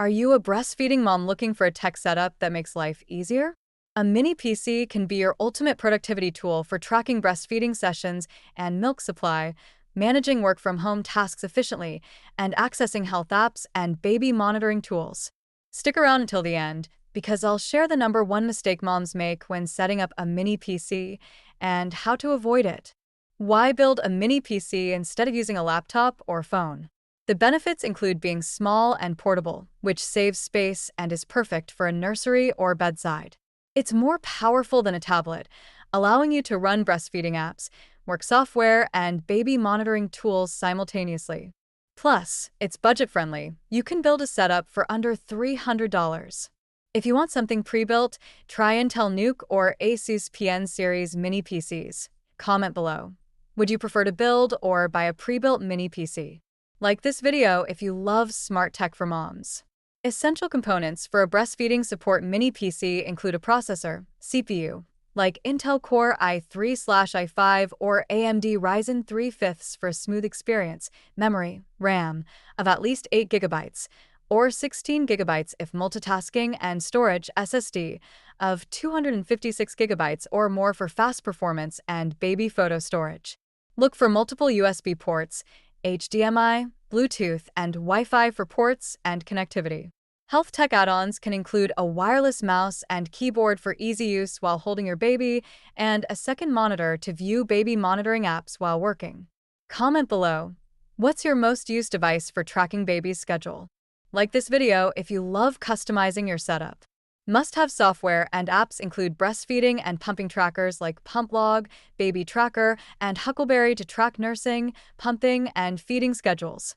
Are you a breastfeeding mom looking for a tech setup that makes life easier? A mini PC can be your ultimate productivity tool for tracking breastfeeding sessions and milk supply, managing work from home tasks efficiently, and accessing health apps and baby monitoring tools. Stick around until the end, because I'll share the number one mistake moms make when setting up a mini PC and how to avoid it. Why build a mini PC instead of using a laptop or phone? The benefits include being small and portable, which saves space and is perfect for a nursery or bedside. It's more powerful than a tablet, allowing you to run breastfeeding apps, work software, and baby monitoring tools simultaneously. Plus, it's budget-friendly. You can build a setup for under $300. If you want something pre-built, try Intel Nuke or Asus PN series mini PCs. Comment below. Would you prefer to build or buy a pre-built mini PC? Like this video if you love smart tech for moms. Essential components for a breastfeeding support mini PC include a processor, CPU, like Intel Core i3/i5 or AMD Ryzen 3 fifths for a smooth experience, memory, RAM, of at least 8 GB, or 16 GB if multitasking, and storage, SSD, of 256 GB or more for fast performance and baby photo storage. Look for multiple USB ports, HDMI, Bluetooth, and Wi-Fi for ports and connectivity. Health tech add-ons can include a wireless mouse and keyboard for easy use while holding your baby, and a second monitor to view baby monitoring apps while working. Comment below. What's your most used device for tracking baby's schedule? Like this video if you love customizing your setup. Must-have software and apps include breastfeeding and pumping trackers like PumpLog, Baby Tracker, and Huckleberry to track nursing, pumping, and feeding schedules.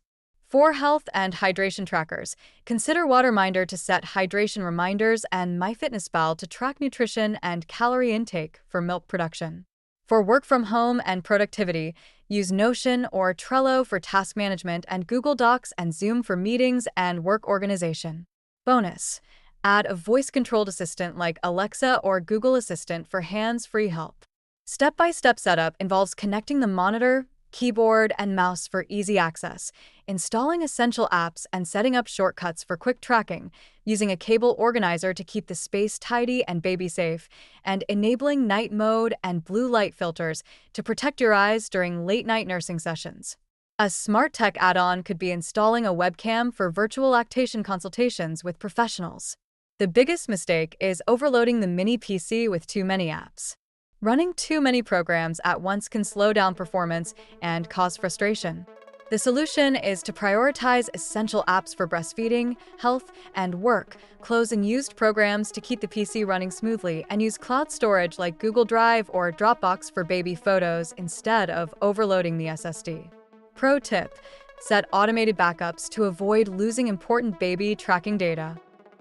For health and hydration trackers, consider WaterMinder to set hydration reminders and MyFitnessPal to track nutrition and calorie intake for milk production. For work from home and productivity, use Notion or Trello for task management and Google Docs and Zoom for meetings and work organization. Bonus: add a voice-controlled assistant like Alexa or Google Assistant for hands-free help. Step-by-step setup involves connecting the monitor, keyboard, and mouse for easy access, installing essential apps, and setting up shortcuts for quick tracking, using a cable organizer to keep the space tidy and baby safe, and enabling night mode and blue light filters to protect your eyes during late-night nursing sessions. A smart tech add-on could be installing a webcam for virtual lactation consultations with professionals. The biggest mistake is overloading the mini PC with too many apps. Running too many programs at once can slow down performance and cause frustration. The solution is to prioritize essential apps for breastfeeding, health, and work, close unused programs to keep the PC running smoothly, and use cloud storage like Google Drive or Dropbox for baby photos instead of overloading the SSD. Pro tip: set automated backups to avoid losing important baby tracking data.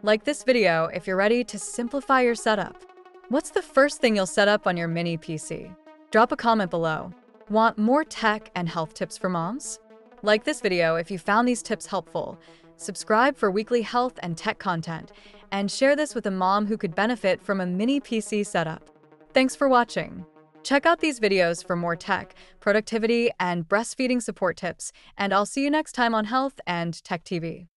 Like this video if you're ready to simplify your setup. What's the first thing you'll set up on your mini PC? Drop a comment below. Want more tech and health tips for moms? Like this video if you found these tips helpful. Subscribe for weekly health and tech content, and share this with a mom who could benefit from a mini PC setup. Thanks for watching. Check out these videos for more tech, productivity, and breastfeeding support tips, and I'll see you next time on Health and Tech TV.